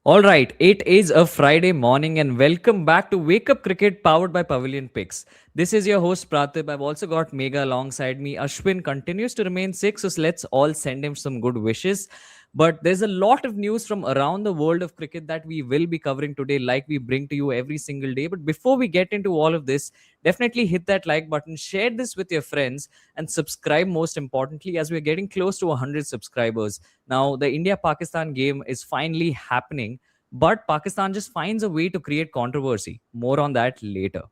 All right, it is a Friday morning, and welcome back to Wake Up Cricket powered by Pavilion Picks. This is your host Praatibh. I've also got Megha alongside me. Ashwin continues to remain sick, so let's all send him some good wishes. But there's a lot of news from around the world of cricket that we will be covering today, like we bring to you every single day. But before we get into all of this, definitely hit that like button, share this with your friends, and subscribe most importantly, as we're getting close to 100 subscribers. Now, the India Pakistan game is finally happening, but Pakistan just finds a way to create controversy. More on that later.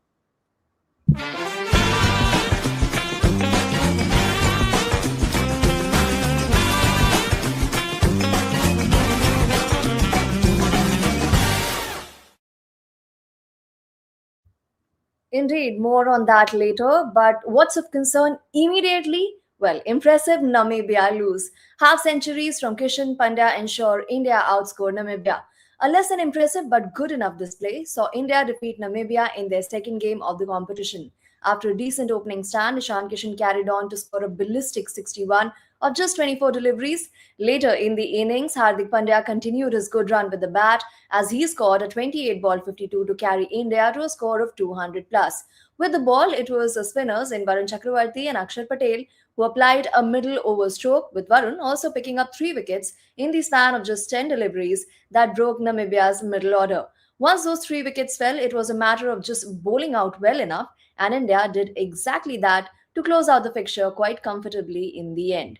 Indeed, more on that later. But what's of concern immediately? Well, impressive Namibia lose. Half centuries from Kishan Pandya ensure India outscored Namibia. A less than impressive but good enough display saw India defeat Namibia in their second game of the competition. After a decent opening stand, Ishan Kishan carried on to score a ballistic 61 of just 24 deliveries. Later in the innings, Hardik Pandya continued his good run with the bat as he scored a 28 ball 52 to carry India to a score of 200 plus. With the ball, it was the spinners in Varun Chakravarthy and Axar Patel who applied a middle over stroke, with Varun also picking up 3 wickets in the span of just 10 deliveries that broke Namibia's middle order. Once those 3 wickets fell, it was a matter of just bowling out well enough, and India did exactly that to close out the fixture quite comfortably in the end.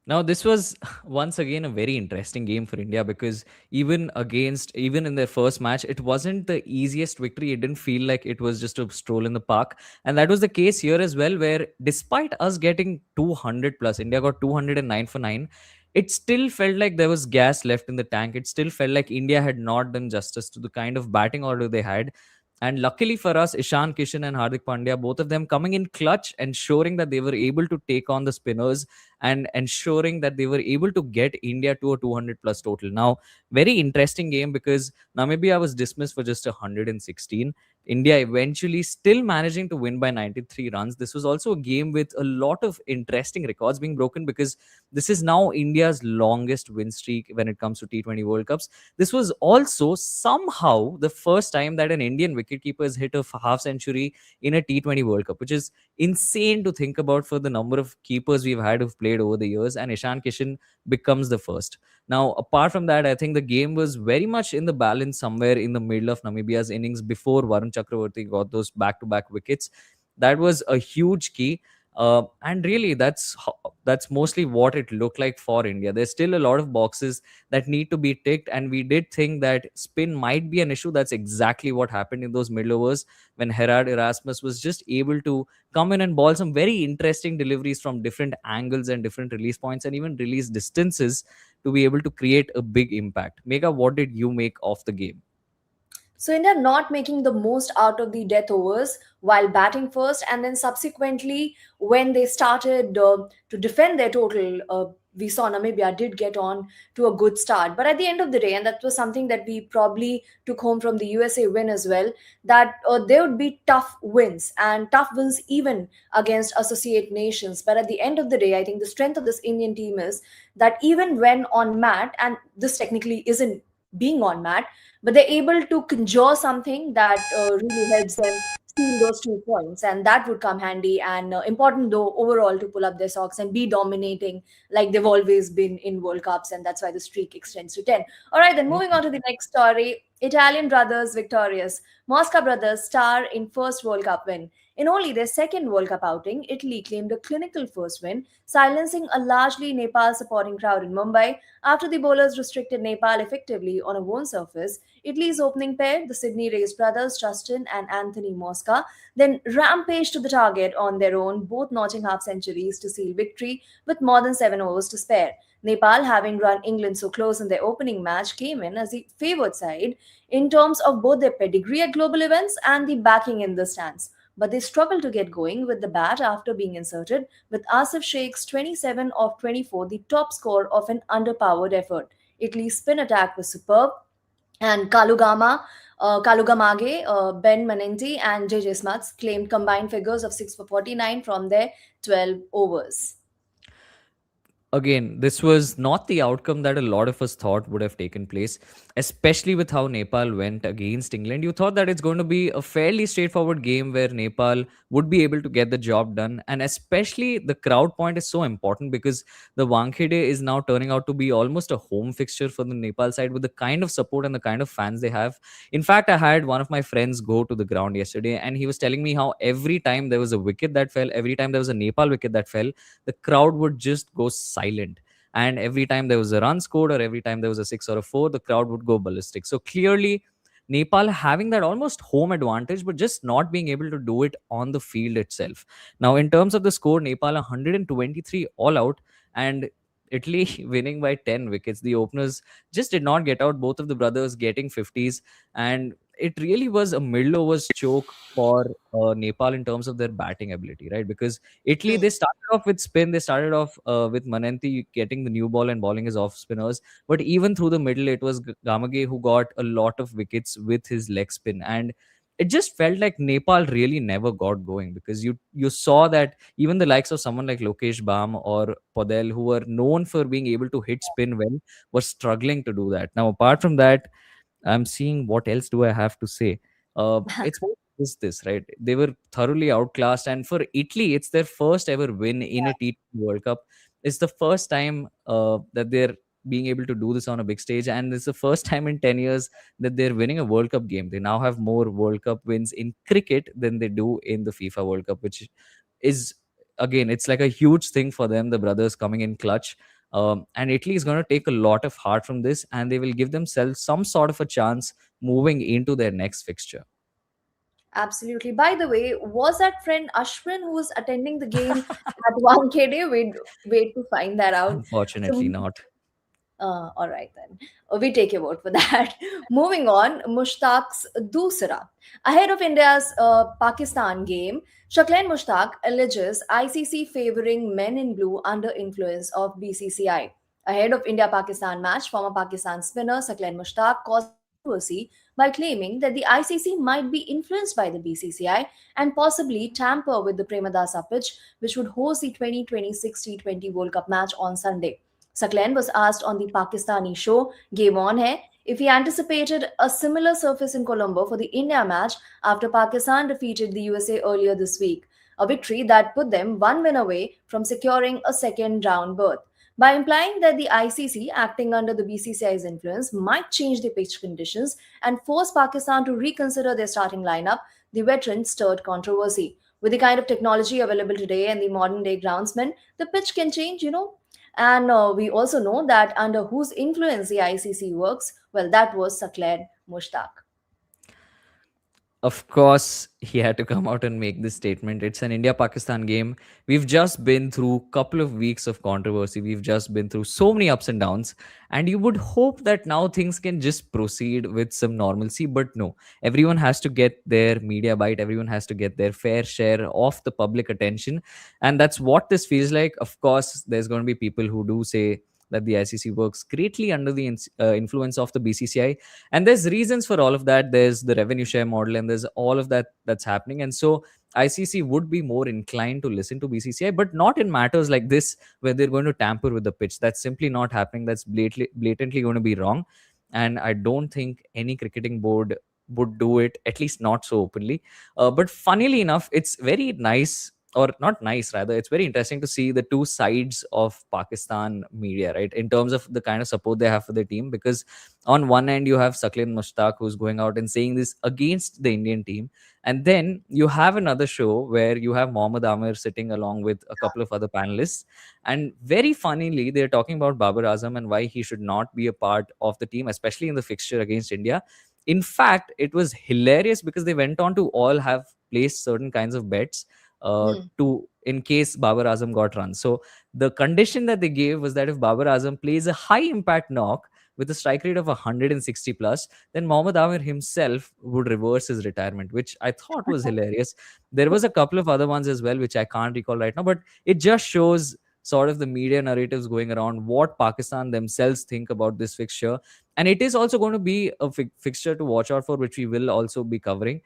Now, this was once again a very interesting game for India because even in their first match, it wasn't the easiest victory. It didn't feel like it was just a stroll in the park. And that was the case here as well, where despite us getting 200 plus, India got 209 for 9. It still felt like there was gas left in the tank. It still felt like India had not done justice to the kind of batting order they had. And luckily for us, Ishan Kishan and Hardik Pandya, both of them coming in clutch, ensuring that they were able to take on the spinners and ensuring that they were able to get India to a 200 plus total. Now, very interesting game because Namibia was dismissed for just 116. India eventually still managing to win by 93 runs. This was also a game with a lot of interesting records being broken because this is now India's longest win streak when it comes to T20 World Cups. This was also somehow the first time that an Indian wicketkeeper has hit a half century in a T20 World Cup, which is insane to think about for the number of keepers we've had who've played over the years. And Ishan Kishan becomes the first. Now, apart from that, I think the game was very much in the balance somewhere in the middle of Namibia's innings before Varun Chakravarthy got those back to back wickets. That was a huge key. And really, that's mostly what it looked like for India. There's still a lot of boxes that need to be ticked, and we did think that spin might be an issue. That's exactly what happened in those middle overs when Gerard Erasmus was just able to come in and ball some very interesting deliveries from different angles and different release points and even release distances to be able to create a big impact. Mega, what did you make of the game? So India not making the most out of the death overs while batting first, and then subsequently when they started to defend their total, we saw Namibia did get on to a good start. But at the end of the day, and that was something that we probably took home from the USA win as well, that there would be tough wins and tough wins even against associate nations. But at the end of the day, I think the strength of this Indian team is that even when on mat, and this technically isn't being on mat, but they're able to conjure something that really helps them steal those 2 points, and that would come handy and important though overall to pull up their socks and be dominating like they've always been in World Cups, and that's why the streak extends to 10. All right, then moving on to the next story. Italian brothers victorious. Mosca brothers star in first World Cup win. In only their second World Cup outing, Italy claimed a clinical first win, silencing a largely Nepal supporting crowd in Mumbai after the bowlers restricted Nepal effectively on a worn surface. Italy's opening pair, the Sydney raised brothers Justin and Anthony Mosca, then rampaged to the target on their own, both notching half centuries to seal victory with more than 7 overs to spare. Nepal, having run England so close in their opening match, came in as the favoured side in terms of both their pedigree at global events and the backing in the stands. But they struggled to get going with the bat after being inserted, with Asif Sheikh's 27 of 24 the top score of an underpowered effort. Italy's spin attack was superb, and Kalugamage, Ben Manenti, and JJ Smuts claimed combined figures of 6 for 49 from their 12 overs. again, this was not the outcome that a lot of us thought would have taken place, especially with how Nepal went against England. You thought that it's going to be a fairly straightforward game where Nepal would be able to get the job done. And especially the crowd point is so important because the Wankhede is now turning out to be almost a home fixture for the Nepal side with the kind of support and the kind of fans they have. In fact, I had one of my friends go to the ground yesterday and he was telling me how every time there was a wicket that fell, every time there was a Nepal wicket that fell, the crowd would just go silent. And every time there was a run scored or every time there was a six or a four, the crowd would go ballistic. So clearly, Nepal having that almost home advantage, but just not being able to do it on the field itself. Now, in terms of the score, Nepal 123 all out, and Italy winning by 10 wickets. The openers just did not get out, both of the brothers getting 50s. And it really was a middle overs choke for Nepal in terms of their batting ability, right? Because Italy, they Hmm. started off with spin. They started off with Manenti getting the new ball and bowling his off spinners. But even through the middle, it was Gamage who got a lot of wickets with his leg spin. And it just felt like Nepal really never got going because you saw that even the likes of someone like Lokesh Bam or Patel, who were known for being able to hit spin well, were struggling to do that. Now, apart from that, I'm seeing what else do I have to say. It's more just this, right? They were thoroughly outclassed, and for Italy, it's their first ever win in a T20 World Cup. It's the first time that they're being able to do this on a big stage, and it's the first time in 10 years that they're winning a World Cup game. They now have more World Cup wins in cricket than they do in the FIFA World Cup, which is, again, it's like a huge thing for them. The brothers coming in clutch. And Italy is going to take a lot of heart from this, and they will give themselves some sort of a chance moving into their next fixture. Absolutely. By the way, was that friend Ashwin who was attending the game at 1KD? Wait to find that out. Unfortunately, So, not. all right then. We take your word for that. Moving on, Mushtaq's Dusra. Ahead of India's Pakistan game, Shaklan Mushtaq alleges ICC favoring men in blue under influence of BCCI. Ahead of India-Pakistan match, former Pakistan spinner Shaklan Mushtaq caused controversy by claiming that the ICC might be influenced by the BCCI and possibly tamper with the Premadasa pitch, which would host the 2026 T20 World Cup match on Sunday. Saklen was asked on the Pakistani show Game On Hai if he anticipated a similar surface in Colombo for the India match after Pakistan defeated the USA earlier this week, a victory that put them one win away from securing a second round berth. By implying that the ICC, acting under the BCCI's influence, might change the pitch conditions and force Pakistan to reconsider their starting lineup, the veteran stirred controversy. With the kind of technology available today and the modern day groundsmen, the pitch can change, and we also know that under whose influence the ICC works, well, that was Sakler Mushtaq. Of course, he had to come out and make this statement. It's an India-Pakistan game. We've just been through a couple of weeks of controversy. We've just been through so many ups and downs. And you would hope that now things can just proceed with some normalcy. But no, everyone has to get their media bite. Everyone has to get their fair share of the public attention. And that's what this feels like. Of course, there's going to be people who do say that the ICC works greatly under the influence of the BCCI, and there's reasons for all of that. There's the revenue share model and there's all of that that's happening. And so ICC would be more inclined to listen to BCCI, but not in matters like this where they're going to tamper with the pitch. That's simply not happening. That's blatantly going to be wrong. And I don't think any cricketing board would do it, at least not so openly. But funnily enough, it's very nice, or not nice rather, it's very interesting to see the two sides of Pakistan media, right, in terms of the kind of support they have for their team. Because on one end you have Saklin Mushtaq, who's going out and saying this against the Indian team, and then you have another show where you have Mohammad Amir sitting along with a couple of other panelists, and very funnily they're talking about Babar Azam and why he should not be a part of the team, especially in the fixture against India. In fact, it was hilarious because they went on to all have placed certain kinds of bets Hmm. to in case Babar Azam got run. So the condition that they gave was that if Babar Azam plays a high impact knock with a strike rate of 160 plus, then Mohammad Amir himself would reverse his retirement, which I thought was hilarious. There was a couple of other ones as well, which I can't recall right now, but it just shows sort of the media narratives going around what Pakistan themselves think about this fixture. And it is also going to be a fixture to watch out for, which we will also be covering,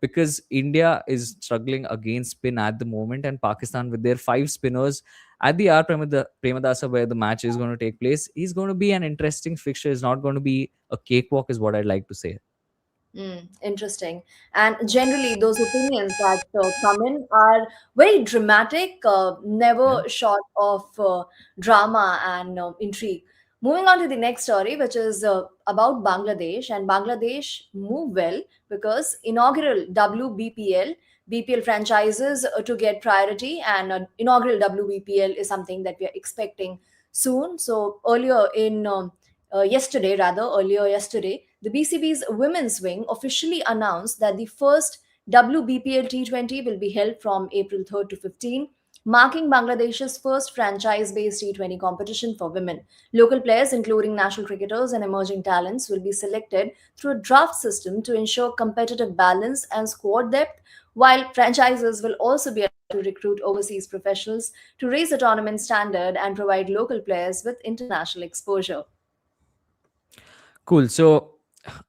because India is struggling against spin at the moment, and Pakistan with their five spinners. at the R Premadasa where the match is going to take place is going to be an interesting fixture. It's not going to be a cakewalk, is what I'd like to say. Interesting. And generally, those opinions that come in are very dramatic, Yeah. never short of drama and intrigue. Moving on to the next story, which is about Bangladesh. And Bangladesh move well because inaugural WBPL, BPL franchises to get priority, and inaugural WBPL is something that we are expecting soon. So earlier yesterday, the BCB's women's wing officially announced that the first WBPL T20 will be held from April 3rd to 15, marking Bangladesh's first franchise based T20 competition for women. Local players, including national cricketers and emerging talents, will be selected through a draft system to ensure competitive balance and squad depth, while franchises will also be allowed to recruit overseas professionals to raise the tournament standard and provide local players with international exposure. Cool. So,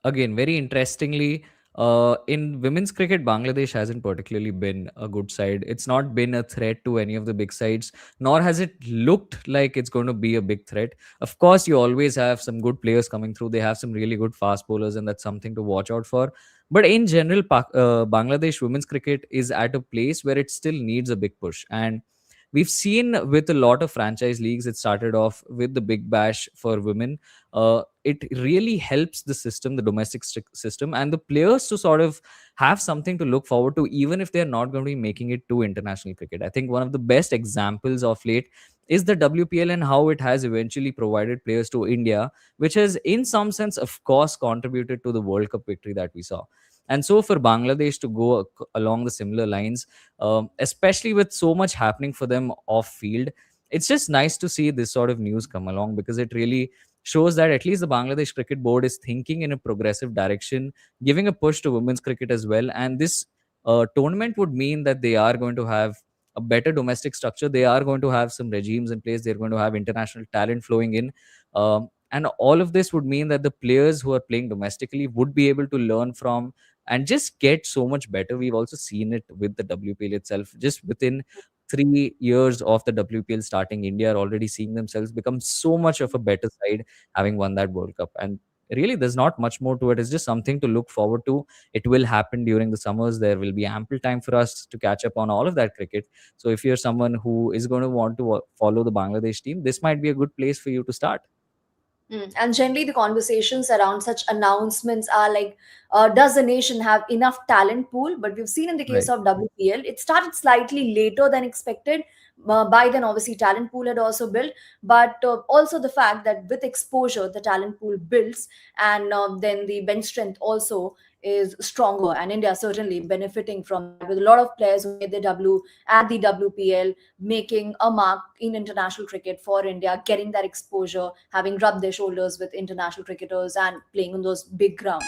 again, very interestingly, in women's cricket, Bangladesh hasn't particularly been a good side. It's not been a threat to any of the big sides, nor has it looked like it's going to be a big threat. Of course, you always have some good players coming through. They have some really good fast bowlers, and that's something to watch out for. But in general, Bangladesh women's cricket is at a place where it still needs a big push. And we've seen with a lot of franchise leagues, it started off with the Big Bash for women. It really helps the system, the domestic system, and the players to sort of have something to look forward to, even if they're not going to be making it to international cricket. I think one of the best examples of late is the WPL and how it has eventually provided players to India, which has, in some sense, of course, contributed to the World Cup victory that we saw. And so, for Bangladesh to go along the similar lines, especially with so much happening for them off field, it's just nice to see this sort of news come along because it really shows that at least the Bangladesh Cricket Board is thinking in a progressive direction, giving a push to women's cricket as well. And this tournament would mean that they are going to have a better domestic structure. They are going to have some regimes in place. They're going to have international talent flowing in. And all of this would mean that the players who are playing domestically would be able to learn from and just get so much better. We've also seen it with the WPL itself. Just within 3 years of the WPL starting, India are already seeing themselves become so much of a better side, having won that World Cup. And really, there's not much more to it. It's just something to look forward to. It will happen during the summers. There will be ample time for us to catch up on all of that cricket. So if you're someone who is going to want to follow the Bangladesh team, this might be a good place for you to start. And generally, the conversations around such announcements are like, does the nation have enough talent pool? But we've seen in the case Right. of WPL, it started slightly later than expected. By then, obviously, talent pool had also built, but also the fact that with exposure, the talent pool builds, and then the bench strength also is stronger. And India certainly benefiting from that, with a lot of players who made their W at the WPL, making a mark in international cricket for India, getting that exposure, having rubbed their shoulders with international cricketers and playing on those big grounds.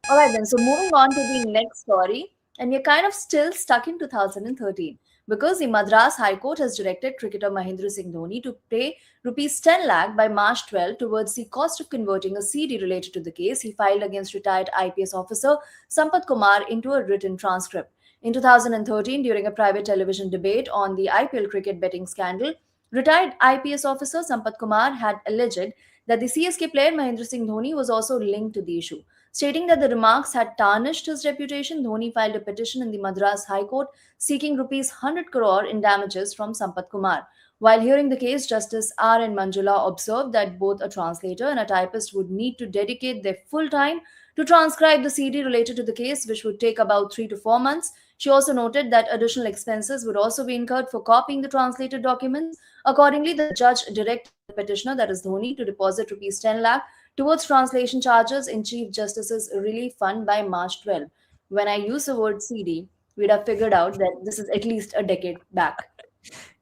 All right, then. So moving on to the next story, and we're kind of still stuck in 2013 because the Madras High Court has directed cricketer Mahendra Singh Dhoni to pay rupees 10 lakh by March 12 towards the cost of converting a CD related to the case he filed against retired IPS officer Sampath Kumar into a written transcript. In 2013, during a private television debate on the IPL cricket betting scandal, retired IPS officer Sampath Kumar had alleged that the CSK player Mahendra Singh Dhoni was also linked to the issue. Stating that the remarks had tarnished his reputation, Dhoni filed a petition in the Madras High Court seeking rupees 100 crore in damages from Sampath Kumar. While hearing the case, Justice R. N. Manjula observed that both a translator and a typist would need to dedicate their full time to transcribe the CD related to the case, which would take about 3 to 4 months. She also noted that additional expenses would also be incurred for copying the translated documents. Accordingly, the judge directed the petitioner, that is Dhoni, to deposit rupees 10 lakh towards translation charges in Chief Justice's relief fund by March 12. When I use the word CD, we'd have figured out that this is at least a decade back.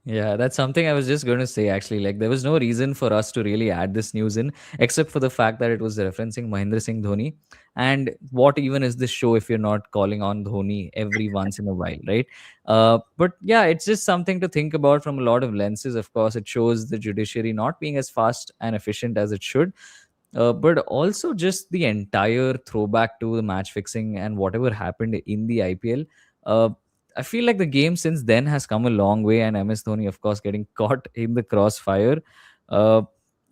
Yeah, that's something I was just going to say actually. Like, there was no reason for us to really add this news in, except for the fact that it was referencing Mahendra Singh Dhoni. And what even is this show if you're not calling on Dhoni every once in a while, right? But yeah, it's just something to think about from a lot of lenses. Of course, it shows the judiciary not being as fast and efficient as it should, but also just the entire throwback to the match fixing and whatever happened in the IPL. Uh, I feel like the game since then has come a long way, and MS Dhoni, of course, getting caught in the crossfire. Uh,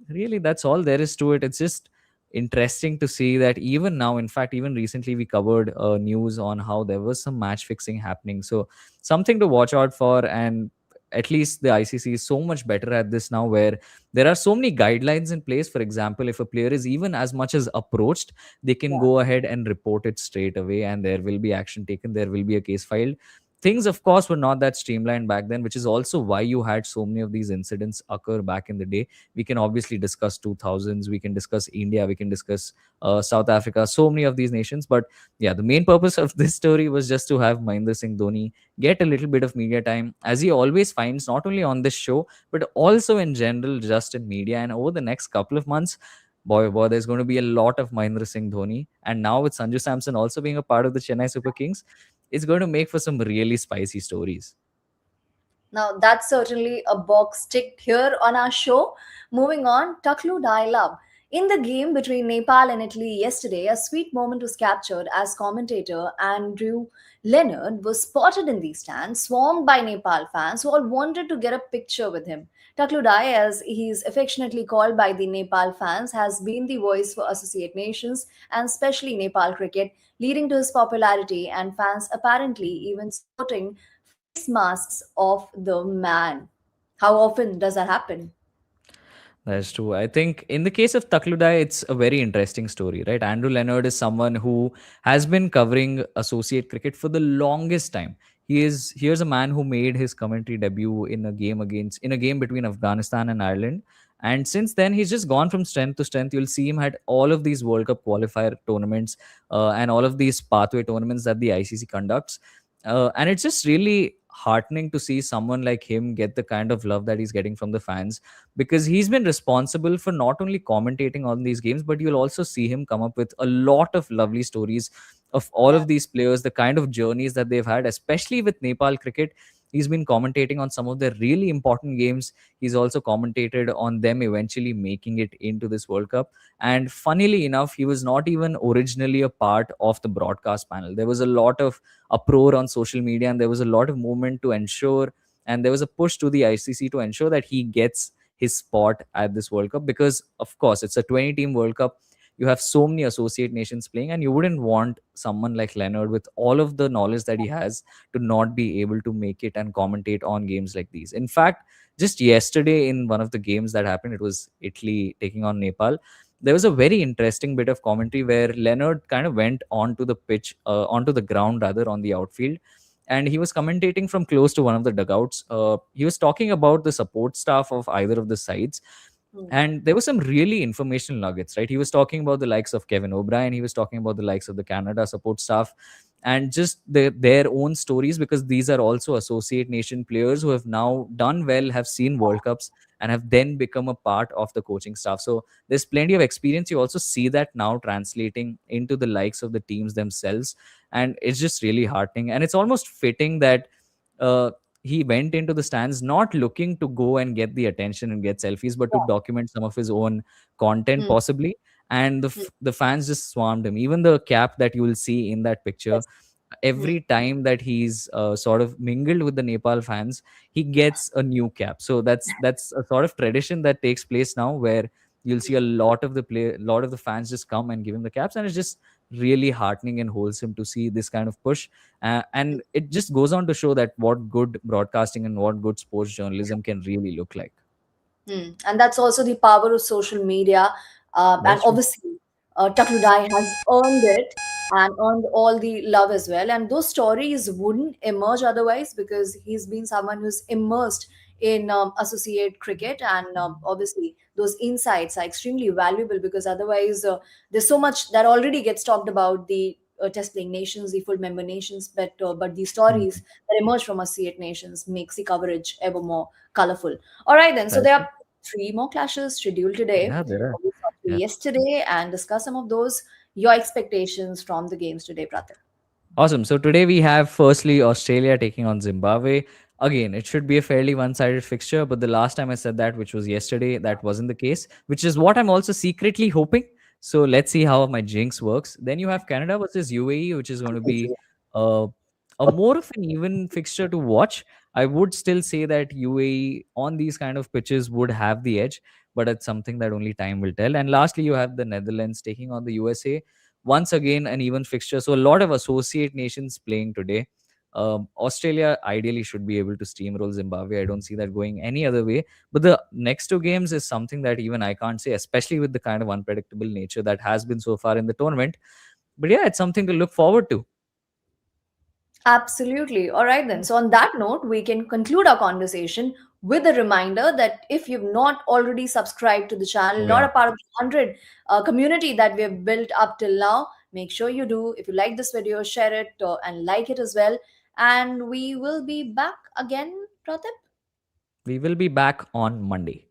Really, that's all there is to it. It's just interesting to see that even now, in fact, even recently, we covered news on how there was some match fixing happening. So, something to watch out for. And at least the ICC is so much better at this now, where there are so many guidelines in place. For example, if a player is even as much as approached, they can Yeah. go ahead and report it straight away, and there will be action taken. There will be a case filed. Things, of course, were not that streamlined back then, which is also why you had so many of these incidents occur back in the day. We can obviously discuss 2000s, we can discuss India, we can discuss South Africa, so many of these nations. But yeah, the main purpose of this story was just to have Mahendra Singh Dhoni get a little bit of media time, as he always finds, not only on this show but also in general, just in media. And over the next couple of months, boy, boy, there's going to be a lot of Mahendra Singh Dhoni. And now with Sanju Samson also being a part of the Chennai Super Kings, it's going to make for some really spicy stories. Now, that's certainly a box ticked here on our show. Moving on, Taklu Dial-up. In the game between Nepal and Italy yesterday, a sweet moment was captured as commentator Andrew Leonard was spotted in the stands, swarmed by Nepal fans who all wanted to get a picture with him. Takludai, as he is affectionately called by the Nepal fans, has been the voice for Associate Nations and especially Nepal cricket, leading to his popularity and fans apparently even sporting face masks of the man. How often does that happen? That's true. I think in the case of Takludai, it's a very interesting story, right? Andrew Leonard is someone who has been covering associate cricket for the longest time. Here's a man who made his commentary debut in a game between Afghanistan and Ireland. And since then, he's just gone from strength to strength. You'll see him at all of these World Cup qualifier tournaments and all of these pathway tournaments that the ICC conducts. And it's just really heartening to see someone like him get the kind of love that he's getting from the fans, because he's been responsible for not only commentating on these games, but you'll also see him come up with a lot of lovely stories of all Yeah. of these players, the kind of journeys that they've had, especially with Nepal cricket. He's been commentating on some of their really important games. He's also commentated on them eventually making it into this World Cup. And funnily enough, he was not even originally a part of the broadcast panel. There was a lot of uproar on social media, and there was a lot of movement to ensure, and there was a push to the ICC to ensure that he gets his spot at this World Cup, because of course it's a 20 team World Cup. You have so many associate nations playing, and you wouldn't want someone like Leonard, with all of the knowledge that he has, to not be able to make it and commentate on games like these. In fact, just yesterday in one of the games that happened, it was Italy taking on Nepal. There was a very interesting bit of commentary where Leonard kind of went onto the pitch, onto the ground rather, on the outfield, and he was commentating from close to one of the dugouts. He was talking about the support staff of either of the sides, Hmm. and there were some really informational nuggets, right? He was talking about the likes of Kevin O'Brien, he was talking about the likes of the Canada support staff, and just their own stories, because these are also associate nation players who have now done well, have seen World Cups, and have then become a part of the coaching staff. So there's plenty of experience. You also see that now translating into the likes of the teams themselves, and it's just really heartening. And it's almost fitting that uh, he went into the stands not looking to go and get the attention and get selfies, but to document some of his own content, Hmm. possibly. And Hmm. the fans just swarmed him. Even the cap that you will see in that picture, Yes. Hmm. every time that he's sort of mingled with the Nepal fans, he gets a new cap. So that's a sort of tradition that takes place now, where you'll see a lot of the fans just come and give him the caps, and it's just really heartening and wholesome to see this kind of push. And it just goes on to show that what good broadcasting and what good sports journalism can really look like. And that's also the power of social media. And That's true. obviously, Takludai has earned it and earned all the love as well. And those stories wouldn't emerge otherwise because he's been someone who's immersed in associate cricket. And obviously, those insights are extremely valuable because otherwise, there's so much that already gets talked about the test playing nations, the full member nations, but the Mm. stories that emerge from associate nations makes the coverage ever more colorful. All right, then. So That's there true. are three more clashes scheduled today. Yeah, there are. We saw two Yeah. yesterday and discuss some of those. Your expectations from the games today, Pratik. Awesome. So today we have firstly Australia taking on Zimbabwe. Again, it should be a fairly one-sided fixture, but the last time I said that, which was yesterday, that wasn't the case, which is what I'm also secretly hoping. So let's see how my jinx works. Then you have Canada versus UAE, which is going to be uh, a more of an even fixture to watch. I would still say that UAE on these kind of pitches would have the edge, but it's something that only time will tell. And lastly, you have the Netherlands taking on the USA. Once again, an even fixture. So a lot of associate nations playing today. Australia ideally should be able to steamroll Zimbabwe. I don't see that going any other way. But the next two games is something that even I can't say, especially with the kind of unpredictable nature that has been so far in the tournament. But yeah, it's something to look forward to. Absolutely. All right, then. So, on that note, we can conclude our conversation with a reminder that if you've not already subscribed to the channel, Oh not yeah. a part of the 100 community that we have built up till now, make sure you do. If you like this video, share it and like it as well. And we will be back again, Pratip. We will be back on Monday.